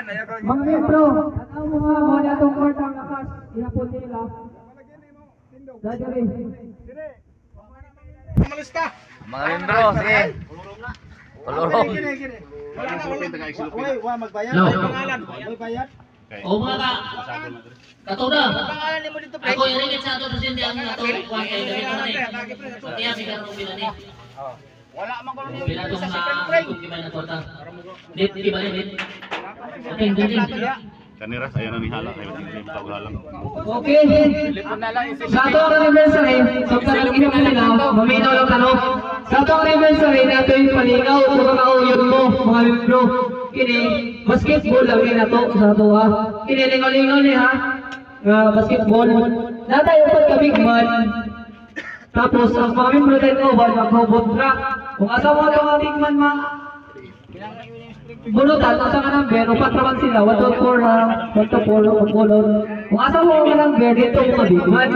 Mga membro, tanaw mo nga mo na itong court ang lakas. Inapot nila. Dadari. Mga membro, sige. Tulurong. No. O mga katoda. Ako yung ringit sa ato presidente ang ato kuwan kay David Manay. Kaya si Karong Bilani. Wala man ko niyo. Bila tong kung gimana torta. Dit di balik dit. Okay, dali. Kaniras ayan na ni Hala kayo din tawag lang. Okay. Sa atong anniversary, so talagang nila, maminaw lang tanong. Sa atong anniversary, nato yung palingaw, sa mga uyod mo, mga membro. Kini, basketball lang rin nato sa ato ha. Kini, lingaw-lingaw ni ha. Basketball. Natay yung pagkabigman. Tapos, ang mga membro tayo ko, maghubot na. Kung asa mo ito mga bigman ma, bunutan, asa ka ng ber, upat naman sila, 1-4 ha, 1-4, kung asa mo ka ng ber, dito mga bigman.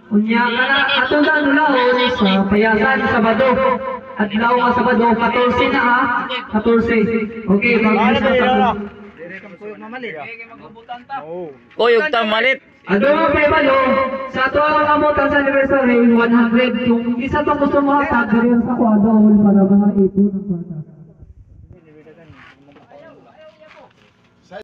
Kunya ka na, ato na nulaon sa Payasan, Sabado. At ilaw ka Sabado, 14 na ha, 14. Okay, mag-alis na sa Kuyog tamalit. ano mga prebalo, sa ito ang amutan sa anniversary, 100. Kung isa pa gusto mo hatag, gano'n sa kwado, para mga ipon ng kwarta.